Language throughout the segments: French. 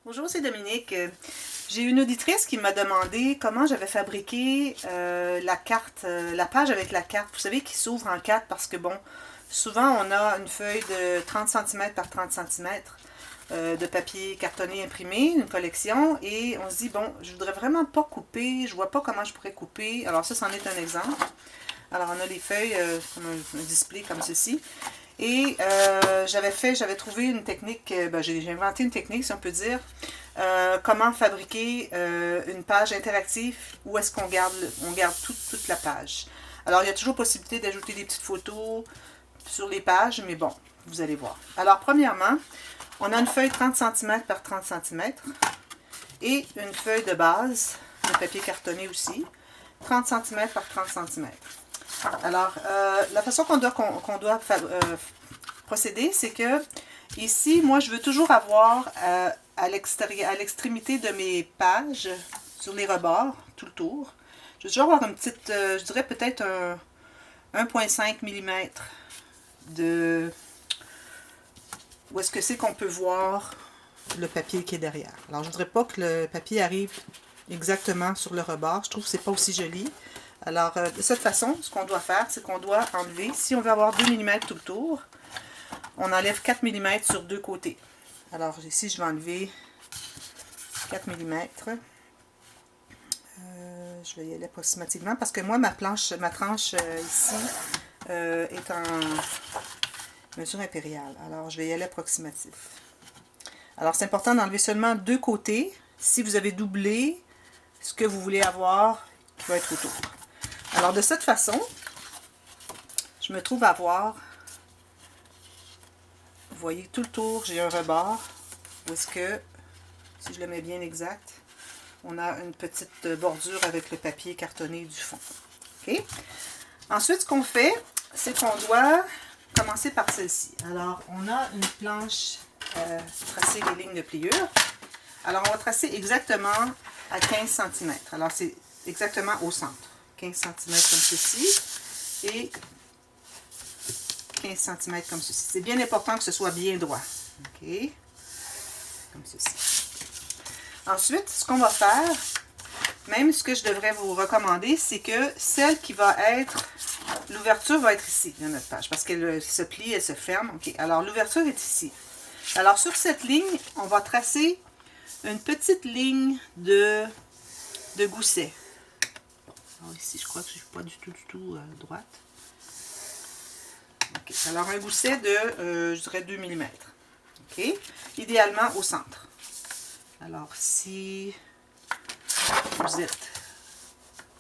Bonjour, c'est Dominique. J'ai une auditrice qui m'a demandé comment j'avais fabriqué la carte, la page avec la carte. Vous savez, qui s'ouvre en quatre parce que, bon, souvent on a une feuille de 30 cm par 30 cm de papier cartonné imprimé, une collection, et on se dit, bon, je voudrais vraiment pas couper, je vois pas comment je pourrais couper. Alors ça, c'en est un exemple. Alors on a les feuilles, comme un display comme ceci. Et j'avais trouvé une technique, j'ai inventé une technique, si on peut dire, comment fabriquer une page interactive où est-ce qu'on garde, on garde toute la page. Alors, il y a toujours possibilité d'ajouter des petites photos sur les pages, mais bon, vous allez voir. Alors, premièrement, on a une feuille 30 cm par 30 cm et une feuille de base, de papier cartonné aussi, 30 cm par 30 cm. Alors, la façon qu'on doit procéder, c'est que ici, moi, je veux toujours avoir à l'extrémité de mes pages, sur les rebords, tout le tour, je veux toujours avoir une petite, je dirais peut-être un 1,5 mm de... Où est-ce que c'est qu'on peut voir le papier qui est derrière. Alors, je ne voudrais pas que le papier arrive exactement sur le rebord. Je trouve que c'est pas aussi joli. Alors, de cette façon, ce qu'on doit faire, c'est qu'on doit enlever, si on veut avoir 2 mm tout le tour, on enlève 4 mm sur deux côtés. Alors, ici, je vais enlever 4 mm. Je vais y aller approximativement parce que moi, ma tranche ici est en mesure impériale. Alors, je vais y aller approximatif. Alors, c'est important d'enlever seulement deux côtés si vous avez doublé ce que vous voulez avoir qui va être autour. Alors, de cette façon, je me trouve à avoir, vous voyez, tout le tour, j'ai un rebord, où est-ce que, si je le mets bien exact, on a une petite bordure avec le papier cartonné du fond. Okay? Ensuite, ce qu'on fait, c'est qu'on doit commencer par celle-ci. Alors, on a une planche tracer les lignes de pliure. Alors, on va tracer exactement à 15 cm. Alors, c'est exactement au centre. 15 cm comme ceci et 15 cm comme ceci. C'est bien important que ce soit bien droit. OK? Comme ceci. Ensuite, ce qu'on va faire, même ce que je devrais vous recommander, c'est que celle qui va être, l'ouverture va être ici, dans notre page, parce qu'elle se plie, elle se ferme. OK? Alors, l'ouverture est ici. Alors, sur cette ligne, on va tracer une petite ligne de gousset. Alors, ici, je crois que je ne suis pas du tout droite. OK. Alors, un gousset de, je dirais, 2 mm. OK? Idéalement au centre. Alors, si vous êtes...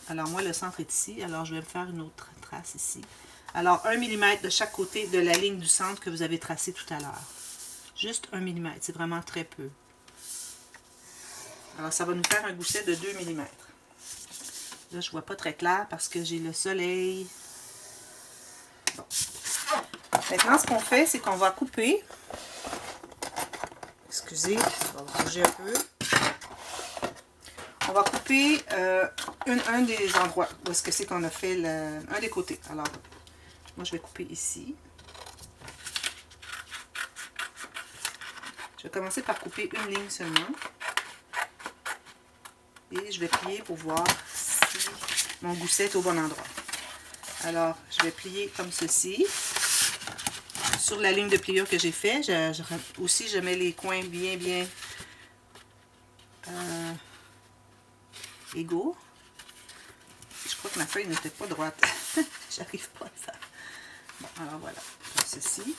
Alors, moi, le centre est ici. Alors, je vais me faire une autre trace ici. Alors, 1 mm de chaque côté de la ligne du centre que vous avez tracée tout à l'heure. Juste 1 mm. C'est vraiment très peu. Alors, ça va nous faire un gousset de 2 mm. Là, je ne vois pas très clair parce que j'ai le soleil. Bon. Maintenant, ce qu'on fait, c'est qu'on va couper. Excusez, on va bouger un peu. On va couper un des endroits où est-ce que c'est qu'on a fait un des côtés. Alors, moi, je vais couper ici. Je vais commencer par couper une ligne seulement. Et je vais plier pour voir si mon gousset est au bon endroit. Alors, je vais plier comme ceci. Sur la ligne de pliure que j'ai fait, aussi je mets les coins bien égaux. Je crois que ma feuille n'était pas droite. J'arrive pas à faire. Bon, alors voilà, comme ceci.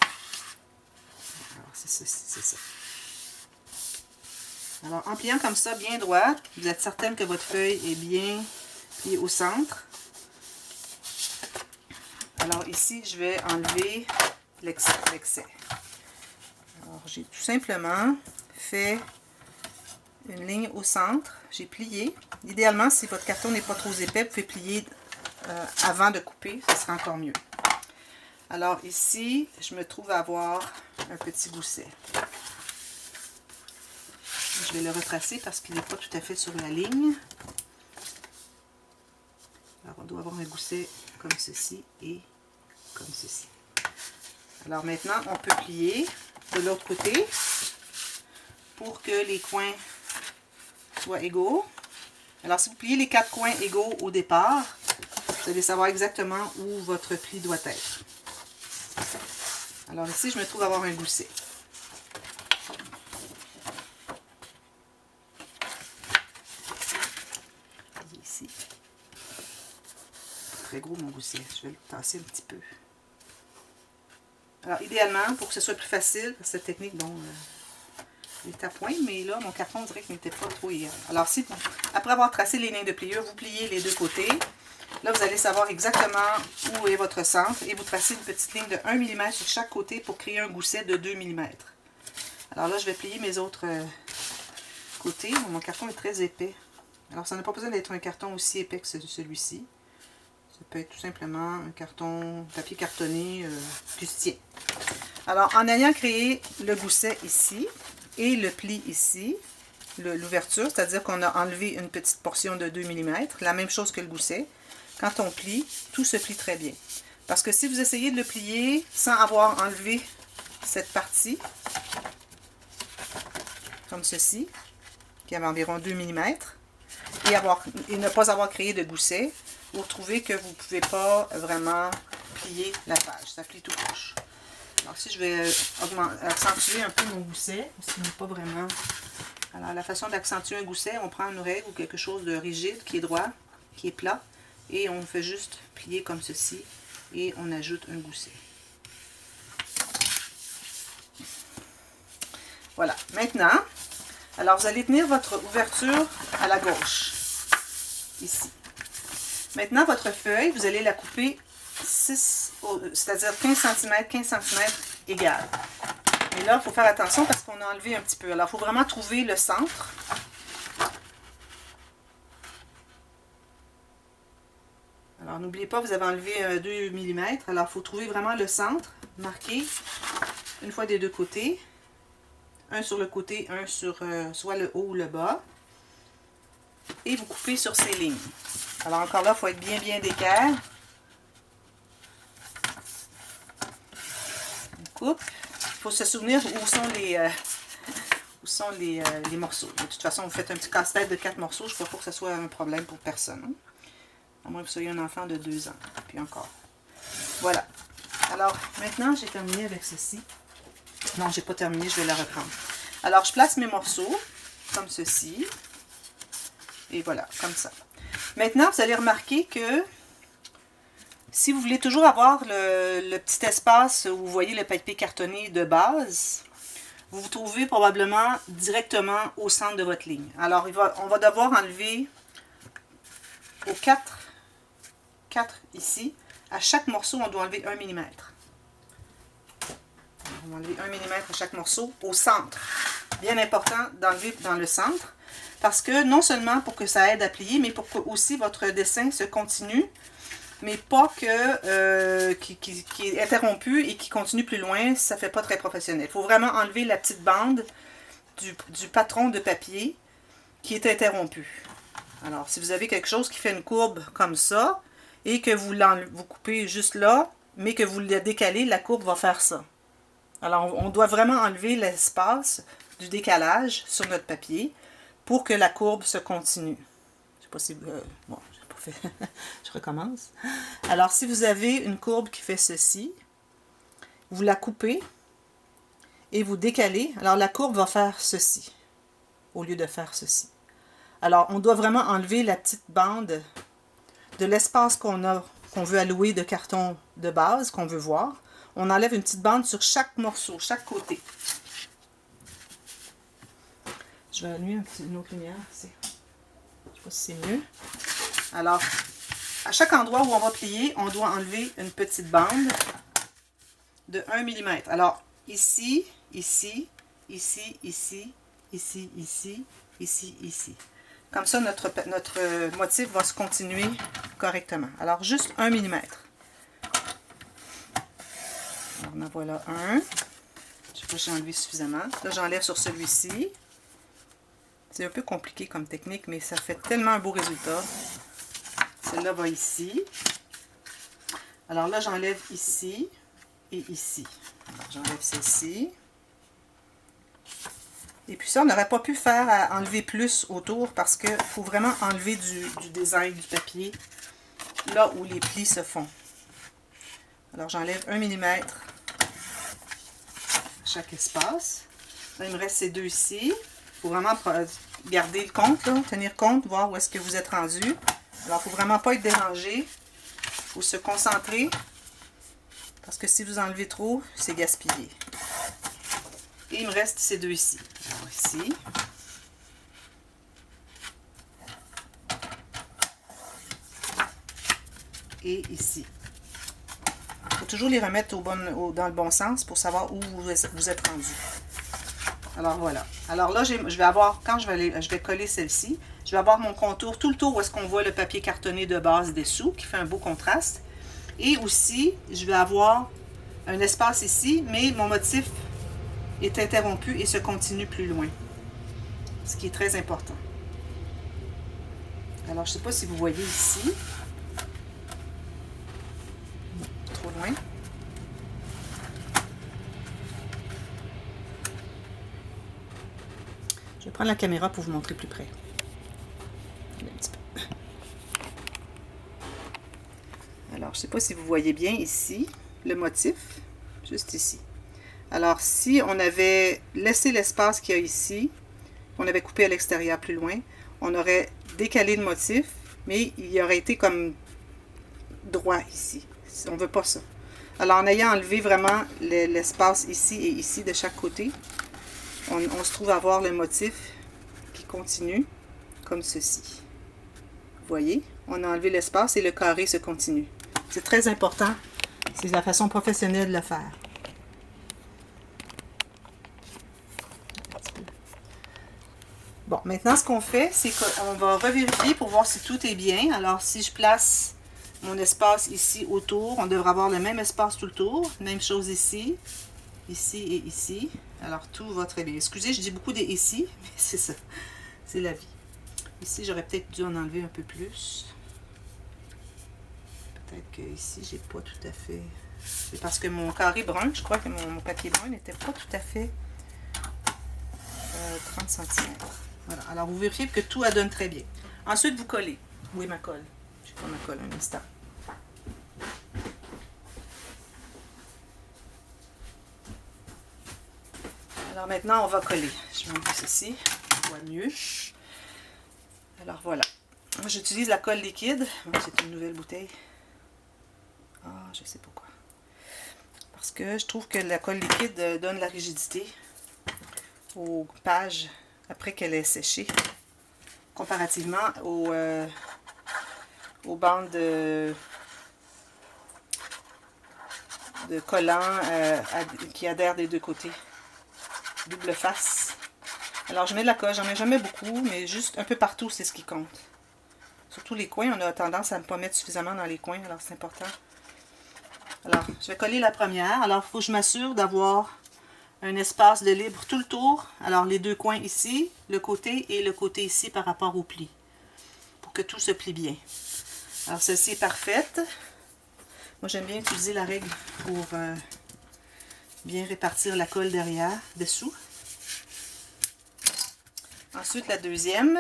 Alors, c'est ceci, c'est ça. Alors, en pliant comme ça, bien droit, vous êtes certaine que votre feuille est bien pliée au centre. Alors ici, je vais enlever l'excès. Alors, j'ai tout simplement fait une ligne au centre. J'ai plié. Idéalement, si votre carton n'est pas trop épais, vous pouvez plier avant de couper, ce sera encore mieux. Alors ici, je me trouve à avoir un petit gousset. Je vais le retracer parce qu'il n'est pas tout à fait sur la ligne. Alors, on doit avoir un gousset comme ceci et comme ceci. Alors maintenant, on peut plier de l'autre côté. pour que les coins soient égaux. Alors, si vous pliez les 4 coins égaux au départ, vous allez savoir exactement où votre pli doit être. Alors ici, je me trouve avoir un gousset. Ici. Très gros mon gousset. Je vais le tasser un petit peu. Alors, idéalement, pour que ce soit plus facile, cette technique, bon, il est à point, mais là, mon carton, on dirait qu'il n'était pas trop idéal. Alors, si, après avoir tracé les lignes de pliure, vous pliez les deux côtés. Là, vous allez savoir exactement où est votre centre et vous tracez une petite ligne de 1 mm sur chaque côté pour créer un gousset de 2 mm. Alors là, je vais plier mes autres côtés. Mon carton est très épais. Alors, ça n'a pas besoin d'être un carton aussi épais que celui-ci. Ça peut être tout simplement un carton, papier cartonné qui se tient. Alors, en ayant créé le gousset ici et le pli ici, l'ouverture, c'est-à-dire qu'on a enlevé une petite portion de 2 mm, la même chose que le gousset, quand on plie, tout se plie très bien. Parce que si vous essayez de le plier sans avoir enlevé cette partie, comme ceci, qui avait environ 2 mm, et ne pas avoir créé de gousset, vous retrouvez que vous ne pouvez pas vraiment plier la page. Ça plie tout croche. Alors ici, je vais accentuer un peu mon gousset, parce qu'il n'est pas vraiment... Alors, la façon d'accentuer un gousset, on prend une règle ou quelque chose de rigide, qui est droit, qui est plat, et on fait juste plier comme ceci, et on ajoute un gousset. Voilà. Maintenant, alors vous allez tenir votre ouverture à la gauche, ici. Maintenant, votre feuille, vous allez la couper 6, c'est-à-dire 15 cm égales. Et là, il faut faire attention parce qu'on a enlevé un petit peu. Alors, il faut vraiment trouver le centre. Alors, n'oubliez pas, vous avez enlevé 2 mm. Alors, il faut trouver vraiment le centre, marqué une fois des deux côtés. Un sur le côté, un sur soit le haut ou le bas. Et vous coupez sur ces lignes. Alors, encore là, il faut être bien d'équerre. On coupe. Il faut se souvenir où sont les morceaux. De toute façon, vous faites un petit casse-tête de 4 morceaux. Je ne crois pas que ce soit un problème pour personne. Hein? À moins que vous soyez un enfant de 2 ans. Puis encore. Voilà. Alors, maintenant, j'ai terminé avec ceci. Non, j'ai pas terminé, je vais la reprendre. Alors, je place mes morceaux, comme ceci. Et voilà, comme ça. Maintenant, vous allez remarquer que si vous voulez toujours avoir le petit espace où vous voyez le papier cartonné de base, vous vous trouvez probablement directement au centre de votre ligne. Alors, on va devoir enlever aux 4 ici. À chaque morceau, on doit enlever 1 mm. On va enlever 1 mm à chaque morceau au centre. Bien important d'enlever dans le centre. Parce que non seulement pour que ça aide à plier, mais pour que aussi votre dessin se continue. Mais pas que qui est interrompu et qui continue plus loin. Ça ne fait pas très professionnel. Il faut vraiment enlever la petite bande du patron de papier qui est interrompu. Alors, si vous avez quelque chose qui fait une courbe comme ça, et que vous coupez juste là, mais que vous le décalez, la courbe va faire ça. Alors, on doit vraiment enlever l'espace du décalage sur notre papier pour que la courbe se continue. Je sais pas si... bon, j'ai pas fait... Je recommence. Alors, si vous avez une courbe qui fait ceci, vous la coupez et vous décalez. Alors, la courbe va faire ceci au lieu de faire ceci. Alors, on doit vraiment enlever la petite bande de l'espace qu'on veut allouer de carton de base, qu'on veut voir. On enlève une petite bande sur chaque morceau, chaque côté. Je vais allumer une autre lumière. Je ne sais pas si c'est mieux. Alors, à chaque endroit où on va plier, on doit enlever une petite bande de 1 mm. Alors, ici, ici, ici, ici, ici, ici, ici, ici. Comme ça, notre motif va se continuer correctement. Alors, juste 1 mm. Alors, en voilà un. Je ne sais pas si j'ai enlevé suffisamment. Là, j'enlève sur celui-ci. C'est un peu compliqué comme technique, mais ça fait tellement un beau résultat. Celle-là va ici. Alors là, j'enlève ici et ici. J'enlève celle-ci. Et puis ça, on n'aurait pas pu faire à enlever plus autour parce qu'il faut vraiment enlever du design du papier là où les plis se font. Alors j'enlève 1 mm chaque espace. Là, il me reste ces deux ici. Il faut vraiment garder le compte, là, tenir compte, voir où est-ce que vous êtes rendu. Alors, il ne faut vraiment pas être dérangé. Il faut se concentrer. Parce que si vous enlevez trop, c'est gaspillé. Et il me reste ces deux ici. Alors, ici. Et ici. Il faut toujours les remettre dans le bon sens pour savoir où vous êtes rendu. Alors voilà. Alors là, je vais avoir, quand je vais coller celle-ci, je vais avoir mon contour, tout le tour où est-ce qu'on voit le papier cartonné de base dessous, qui fait un beau contraste. Et aussi, je vais avoir un espace ici, mais mon motif est interrompu et se continue plus loin. Ce qui est très important. Alors, je ne sais pas si vous voyez ici. Trop loin. Je vais prendre la caméra pour vous montrer plus près. Un petit peu. Alors, je ne sais pas si vous voyez bien ici le motif, juste ici. Alors, si on avait laissé l'espace qu'il y a ici, on avait coupé à l'extérieur plus loin, on aurait décalé le motif, mais il aurait été comme droit ici. On ne veut pas ça. Alors, en ayant enlevé vraiment l'espace ici et ici de chaque côté, on se trouve à avoir le motif qui continue comme ceci. Vous voyez? On a enlevé l'espace et le carré se continue. C'est très important. C'est la façon professionnelle de le faire. Bon, maintenant, ce qu'on fait, c'est qu'on va revérifier pour voir si tout est bien. Alors, si je place mon espace ici autour, on devrait avoir le même espace tout le tour. Même chose ici, ici et ici. Alors, tout va très bien. Excusez, je dis beaucoup des ici, mais c'est ça. C'est la vie. Ici, j'aurais peut-être dû en enlever un peu plus. Peut-être que ici, j'ai pas tout à fait... C'est parce que mon carré brun, je crois que mon papier brun n'était pas tout à fait 30 cm. Voilà. Alors, vous vérifiez que tout adonne très bien. Ensuite, vous collez. Où est ma colle? Je vais prendre ma colle un instant. Alors, maintenant, on va coller. Je vais enlever ceci. On voit mieux. Alors, voilà. Moi, j'utilise la colle liquide. C'est une nouvelle bouteille. Ah, je sais pourquoi. Parce que je trouve que la colle liquide donne la rigidité aux pages après qu'elle ait séché, comparativement aux bandes de collants qui adhèrent des deux côtés. Double face. Alors, je mets de la colle. J'en mets jamais beaucoup, mais juste un peu partout, c'est ce qui compte. Surtout les coins, on a tendance à ne pas mettre suffisamment dans les coins, alors c'est important. Alors, je vais coller la première. Alors, il faut que je m'assure d'avoir un espace de libre tout le tour. Alors, les deux coins ici, le côté et le côté ici par rapport au pli. Pour que tout se plie bien. Alors, celle-ci est parfaite. Moi, j'aime bien utiliser la règle pour bien répartir la colle derrière, dessous. Ensuite, la deuxième.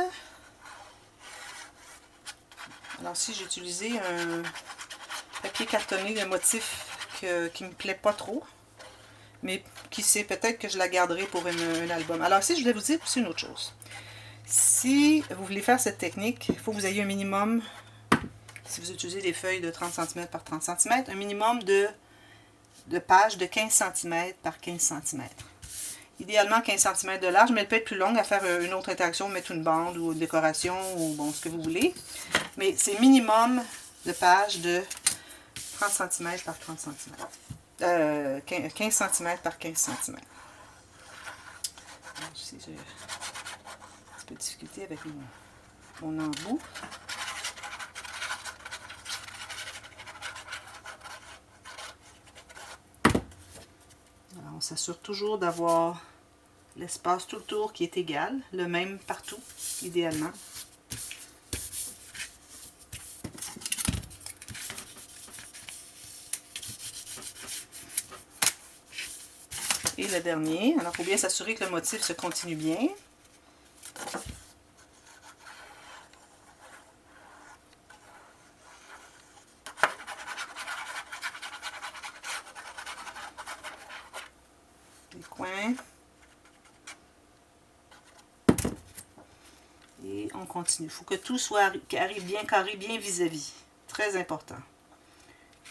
Alors, si j'ai utilisé un papier cartonné de motif qui ne me plaît pas trop. Mais qui sait, peut-être que je la garderai pour un album. Alors ici, je voulais vous dire aussi une autre chose. Si vous voulez faire cette technique, il faut que vous ayez un minimum, si vous utilisez des feuilles de 30 cm par 30 cm, un minimum de pages de 15 cm par 15 cm. Idéalement 15 cm de large, mais elle peut être plus longue à faire une autre interaction, mettre une bande ou une décoration ou bon, ce que vous voulez. Mais c'est minimum de pages de 30 cm par 30 cm. 15 cm par 15 cm. Je sais, j'ai un petit peu de difficulté avec mon embout. Alors, on s'assure toujours d'avoir l'espace tout le tour qui est égal, le même partout, idéalement. Et le dernier. Alors, il faut bien s'assurer que le motif se continue bien. Les coins. Et on continue. Il faut que tout soit arrive bien carré, bien vis-à-vis. Très important.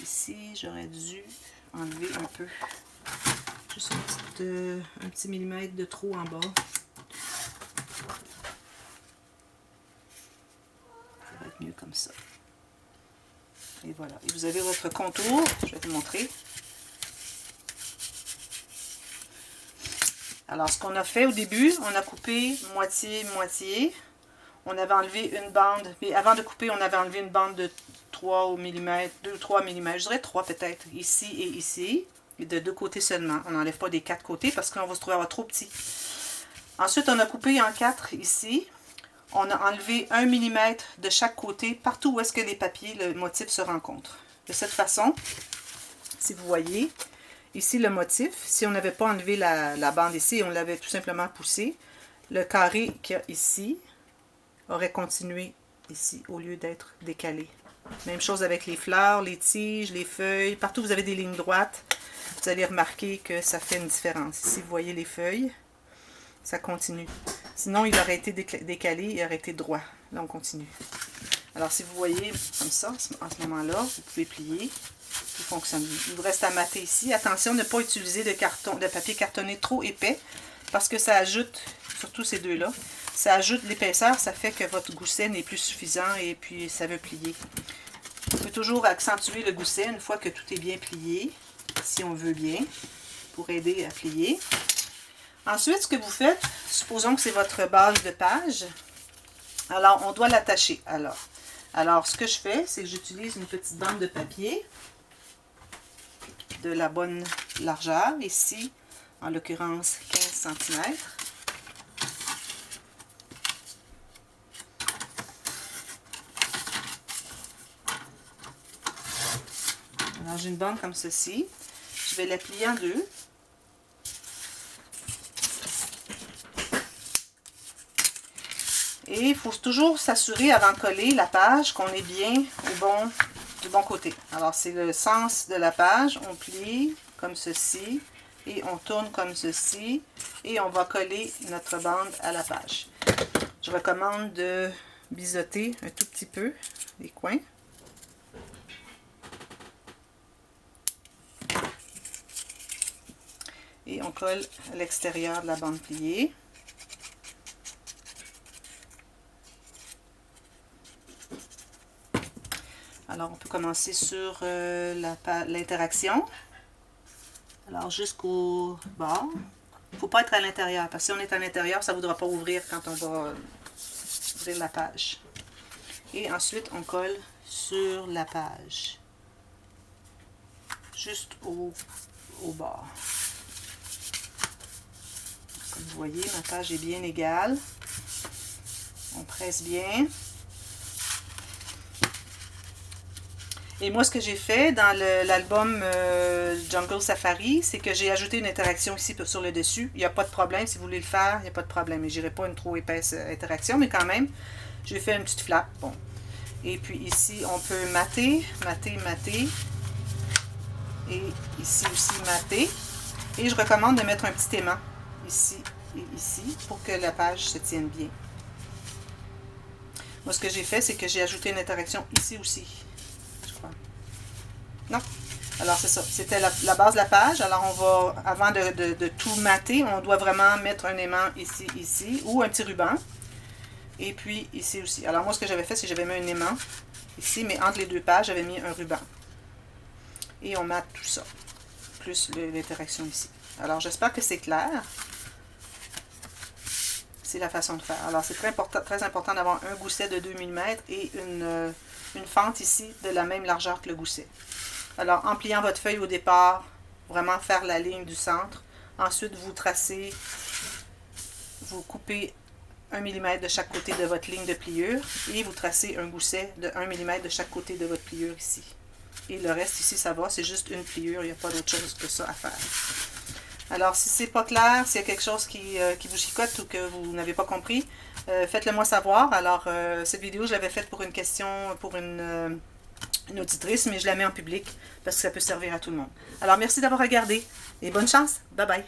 Ici, j'aurais dû enlever un peu. Juste un petit millimètre de trop en bas. Ça va être mieux comme ça. Et voilà. Et vous avez votre contour. Je vais vous montrer. Alors, ce qu'on a fait au début, on a coupé moitié-moitié. On avait enlevé une bande, mais avant de couper, on avait enlevé une bande de 3 mm, 2 ou 3 mm, je dirais 3 peut-être, ici et ici, et de 2 côtés seulement. On n'enlève pas des 4 côtés parce qu'on va se trouver trop petit. Ensuite, on a coupé en 4 ici. On a enlevé 1 mm de chaque côté, partout où est-ce que les papiers, le motif se rencontrent. De cette façon, si vous voyez, ici le motif, si on n'avait pas enlevé la bande ici, on l'avait tout simplement poussé, le carré qu'il y a ici aurait continué ici au lieu d'être décalé. Même chose avec les fleurs, les tiges, les feuilles. Partout où vous avez des lignes droites, vous allez remarquer que ça fait une différence. Ici, vous voyez les feuilles, ça continue. Sinon, il aurait été décalé, il aurait été droit. Là, on continue. Alors, si vous voyez comme ça, en ce moment-là, vous pouvez plier. Tout fonctionne bien. Il vous reste à mater ici. Attention de ne pas utiliser de papier cartonné trop épais parce que ça ajoute, surtout ces deux-là, ça ajoute l'épaisseur, ça fait que votre gousset n'est plus suffisant et puis ça veut plier. On peut toujours accentuer le gousset une fois que tout est bien plié, si on veut bien, pour aider à plier. Ensuite, ce que vous faites, supposons que c'est votre base de page, alors on doit l'attacher. Alors, ce que je fais, c'est que j'utilise une petite bande de papier de la bonne largeur, ici, en l'occurrence 15 cm. Alors, j'ai une bande comme ceci. Je vais la plier en deux. Et il faut toujours s'assurer avant de coller la page qu'on est bien du bon côté. Alors, c'est le sens de la page. On plie comme ceci et on tourne comme ceci et on va coller notre bande à la page. Je recommande de biseauter un tout petit peu les coins. Et on colle à l'extérieur de la bande pliée. Alors, on peut commencer sur l'interaction. Alors, jusqu'au bord. Il ne faut pas être à l'intérieur, parce que si on est à l'intérieur, ça ne voudra pas ouvrir quand on va ouvrir la page. Et ensuite, on colle sur la page. Juste au bord. Comme vous voyez, ma page est bien égale. On presse bien. Et moi, ce que j'ai fait dans l'album Jungle Safari, c'est que j'ai ajouté une interaction ici sur le dessus. Il n'y a pas de problème. Si vous voulez le faire, il n'y a pas de problème. Mais je n'irai pas une trop épaisse interaction, mais quand même, j'ai fait une petite flappe. Bon. Et puis ici, on peut mater. Et ici aussi, mater. Et je recommande de mettre un petit aimant ici et ici pour que la page se tienne bien. Moi, ce que j'ai fait, c'est que j'ai ajouté une interaction ici aussi. Non. Alors, c'est ça. C'était la base de la page. Alors, on va, avant de tout mater, on doit vraiment mettre un aimant ici, ou un petit ruban. Et puis, ici aussi. Alors, moi, ce que j'avais fait, c'est que j'avais mis un aimant ici, mais entre les deux pages, j'avais mis un ruban. Et on mate tout ça, plus l'interaction ici. Alors, j'espère que c'est clair. C'est la façon de faire. Alors, c'est très important d'avoir un gousset de 2 mm et une fente ici de la même largeur que le gousset. Alors, en pliant votre feuille au départ, vraiment faire la ligne du centre. Ensuite, vous tracez, vous coupez 1 mm de chaque côté de votre ligne de pliure et vous tracez un gousset de 1 mm de chaque côté de votre pliure ici. Et le reste ici, ça va, c'est juste une pliure, il n'y a pas d'autre chose que ça à faire. Alors, si c'est pas clair, s'il y a quelque chose qui vous chicote ou que vous n'avez pas compris, faites-le moi savoir. Alors, cette vidéo, je l'avais faite pour une question, pour une auditrice, mais je la mets en public parce que ça peut servir à tout le monde. Alors, merci d'avoir regardé et bonne chance. Bye bye.